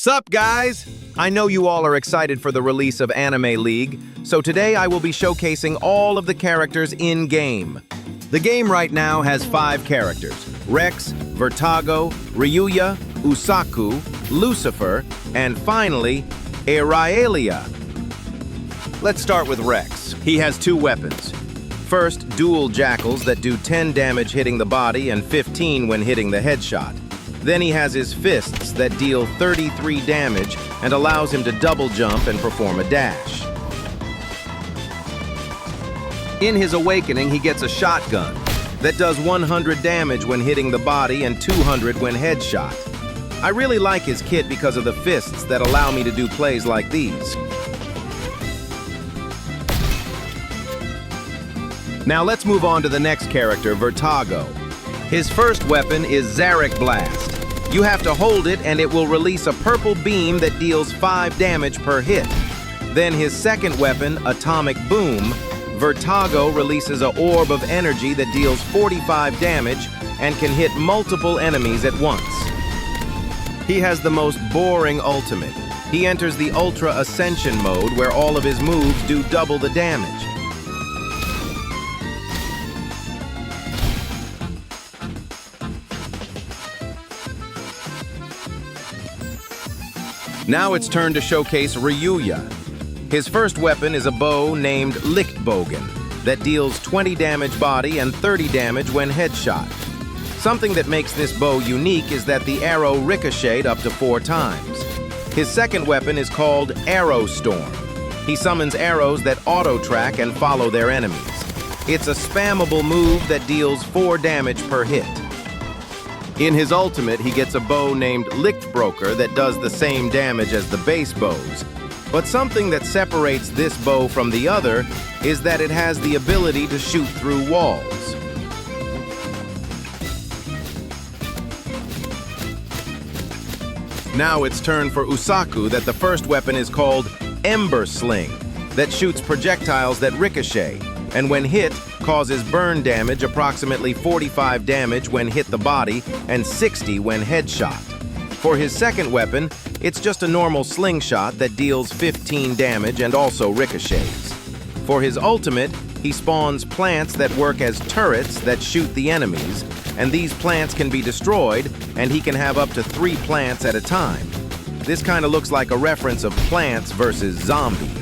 Sup, guys? I know you all are excited for the release of Anime League, so today I will be showcasing all of the characters in-game. The game right now has 5 characters: Rex, Vertago, Ryua, Usaku, Lucifer, and finally, Aelia. Let's start with Rex. He has 2 weapons. First, dual jackals that do 10 damage hitting the body and 15 when hitting the headshot. Then he has his fists that deal 33 damage and allows him to double jump and perform a dash. In his awakening, he gets a shotgun that does 100 damage when hitting the body and 200 when headshot. I really like his kit because of the fists that allow me to do plays like these. Now let's move on to the next character, Vertago. His first weapon is Zarek Blast. You have to hold it and it will release a purple beam that deals 5 damage per hit. Then his second weapon, Atomic Boom, Vertago releases an orb of energy that deals 45 damage and can hit multiple enemies at once. He has the most boring ultimate. He enters the Ultra Ascension mode where all of his moves do double the damage. Now it's turn to showcase Ryua. His first weapon is a bow named Lichtbogen that deals 20 damage body and 30 damage when headshot. Something that makes this bow unique is that the arrow ricocheted up to 4 times. His second weapon is called Arrow Storm. He summons arrows that auto-track and follow their enemies. It's a spammable move that deals 4 damage per hit. In his ultimate, he gets a bow named Lichtbroker that does the same damage as the base bows. But something that separates this bow from the other is that it has the ability to shoot through walls. Now it's turn for Usaku that the first weapon is called Ember Sling that shoots projectiles that ricochet, and when hit, causes burn damage, approximately 45 damage when hit the body and 60 when headshot. For his second weapon, it's just a normal slingshot that deals 15 damage and also ricochets. For his ultimate, he spawns plants that work as turrets that shoot the enemies, and these plants can be destroyed, and he can have up to 3 plants at a time. This kind of looks like a reference of Plants versus Zombies.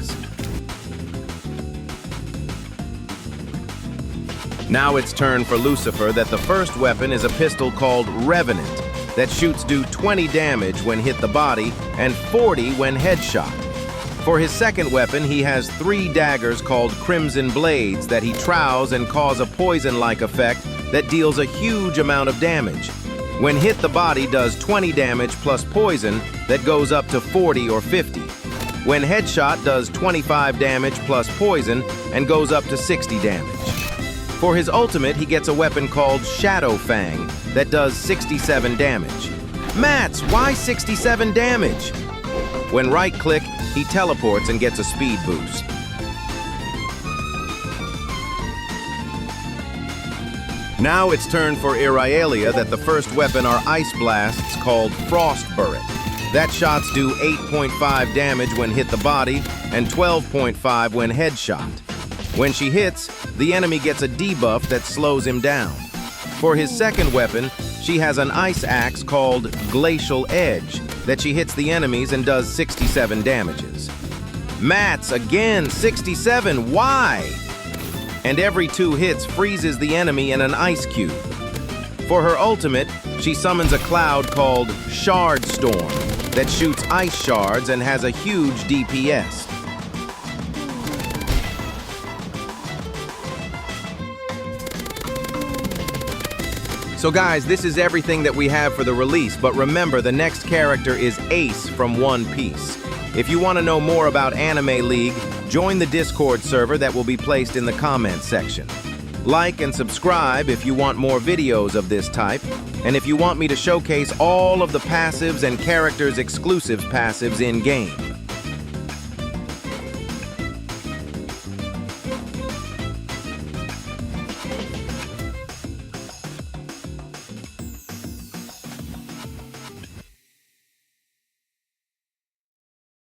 Now it's turn for Lucifer that the first weapon is a pistol called Revenant that shoots do 20 damage when hit the body and 40 when headshot. For his second weapon, he has 3 daggers called Crimson Blades that he trows and cause a poison-like effect that deals a huge amount of damage. When hit, the body does 20 damage plus poison that goes up to 40 or 50. When headshot, does 25 damage plus poison and goes up to 60 damage. For his ultimate, he gets a weapon called Shadow Fang that does 67 damage. Mats, why 67 damage? When right-click, he teleports and gets a speed boost. Now it's turn for Aelia that the first weapon are ice blasts called Frost Burret. That shots do 8.5 damage when hit the body and 12.5 when headshot. When she hits, the enemy gets a debuff that slows him down. For his second weapon, she has an ice axe called Glacial Edge that she hits the enemies and does 67 damages. Mats, again, 67, why? And every 2 hits freezes the enemy in an ice cube. For her ultimate, she summons a cloud called Shard Storm that shoots ice shards and has a huge DPS. So guys, this is everything that we have for the release, but remember, the next character is Ace from One Piece. If you want to know more about Anime League, join the Discord server that will be placed in the comments section. Like and subscribe if you want more videos of this type, and if you want me to showcase all of the passives and characters' exclusive passives in-game.